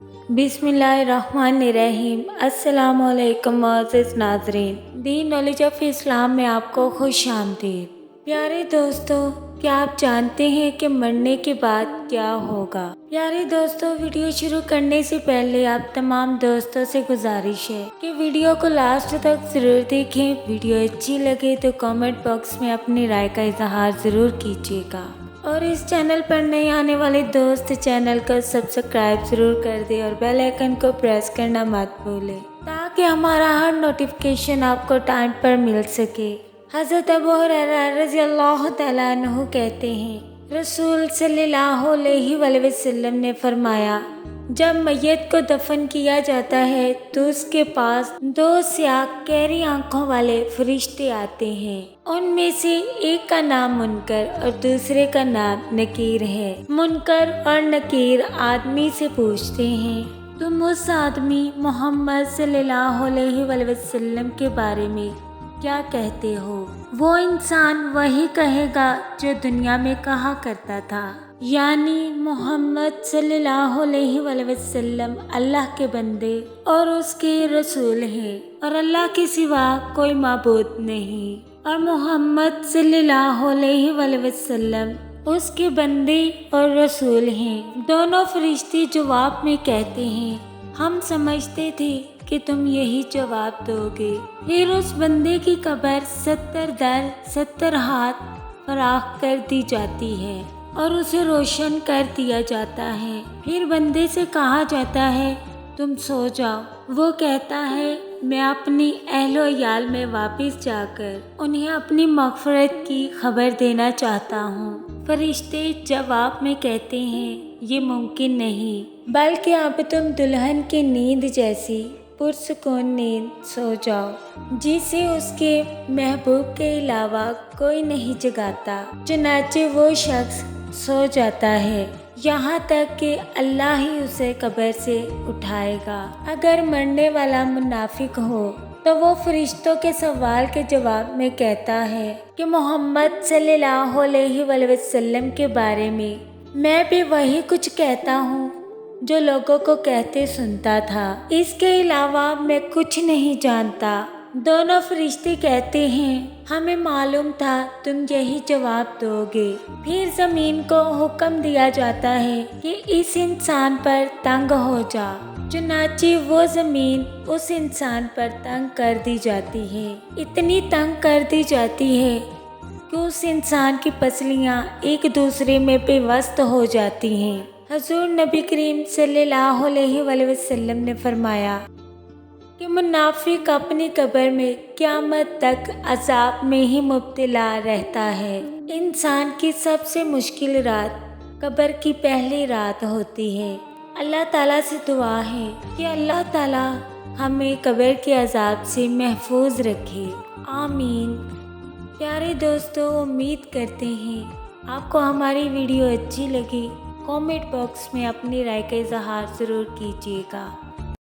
बिस्मिल्लाहिर्रहमानिर्रहीम। अस्सलाम वालेकुम मुअज़्ज़िज़ नाज़रीन, दी नॉलेज ऑफ इस्लाम में आपको खुश आमदीद। प्यारे दोस्तों, क्या आप जानते हैं कि मरने के बाद क्या होगा? प्यारे दोस्तों, वीडियो शुरू करने से पहले आप तमाम दोस्तों से गुजारिश है कि वीडियो को लास्ट तक ज़रूर देखें। वीडियो अच्छी लगे तो कमेंट बॉक्स में अपनी राय का इजहार ज़रूर कीजिएगा और इस चैनल पर नए आने वाले दोस्त चैनल को सब्सक्राइब जरूर कर दे और बेल आइकन को प्रेस करना मत भूले ताकि हमारा हर नोटिफिकेशन आपको टाइम पर मिल सके। हज़रत अबू हुरैरा रज़ियल्लाहु तआला अन्हु कहते हैं, रसूल सल्लल्लाहु अलैहि वसल्लम ने फरमाया, जब मैयत को दफन किया जाता है तो उसके पास दो स्याह गहरी आंखों वाले फरिश्ते आते हैं। उनमें से एक का नाम मुनकर और दूसरे का नाम नकीर है। मुनकर और नकीर आदमी से पूछते हैं, तुम उस आदमी मोहम्मद सल्लल्लाहु अलैहि वसल्लम के बारे में क्या कहते हो? वो इंसान वही कहेगा जो दुनिया में कहा करता था, यानी मोहम्मद सल्लल्लाहु अलैहि वसल्लम अल्लाह के बंदे और उसके रसूल हैं और अल्लाह के सिवा कोई माबूद नहीं, और मोहम्मद सल्लल्लाहु अलैहि वसल्लम उसके बंदे और रसूल हैं। दोनों फरिश्ते जवाब में कहते हैं, हम समझते थे कि तुम यही जवाब दोगे। फिर उस बंदे की कब्र 70 दर 70 हाथ फराख कर दी जाती है और उसे रोशन कर दिया जाता है। फिर बंदे से कहा जाता है, तुम सो जाओ। वो कहता है, मैं अपनी अहलो अयाल में वापस जाकर उन्हें अपनी मग़फ़िरत की खबर देना चाहता हूँ। फरिश्ते जवाब में कहते हैं, ये मुमकिन नहीं, बल्कि अब तुम दुल्हन की नींद जैसी पुरसुकून नींद सो जाओ जिसे उसके महबूब के अलावा कोई नहीं जगाता। चुनाचे वो शख्स सो जाता है यहाँ तक कि अल्लाह ही उसे कब्र से उठाएगा। अगर मरने वाला मुनाफिक हो तो वो फरिश्तों के सवाल के जवाब में कहता है कि मोहम्मद सल्लल्लाहु अलैहि वसल्लम के बारे में मैं भी वही कुछ कहता हूँ जो लोगों को कहते सुनता था, इसके अलावा मैं कुछ नहीं जानता। दोनों फरिश्ते कहते हैं, हमें मालूम था तुम यही जवाब दोगे। फिर जमीन को हुक्म दिया जाता है कि इस इंसान पर तंग हो जा। चुनाचे वो जमीन उस इंसान पर तंग कर दी जाती है। इतनी तंग कर दी जाती है कि उस इंसान की पसलियां एक दूसरे में पेवस्त हो जाती हैं। हजूर नबी करीम सल्लल्लाहु अलैहि वसल्लम ने फरमाया कि मुनाफिक अपनी कब्र में क़यामत तक अज़ाब में ही मुब्तला रहता है। इंसान की सबसे मुश्किल रात कब्र की पहली रात होती है। अल्लाह ताला से दुआ है कि अल्लाह ताला हमें कब्र के अज़ाब से महफूज रखे, आमीन। प्यारे दोस्तों, उम्मीद करते हैं आपको हमारी वीडियो अच्छी लगी। कमेंट बॉक्स में अपनी राय का इजहार ज़रूर कीजिएगा।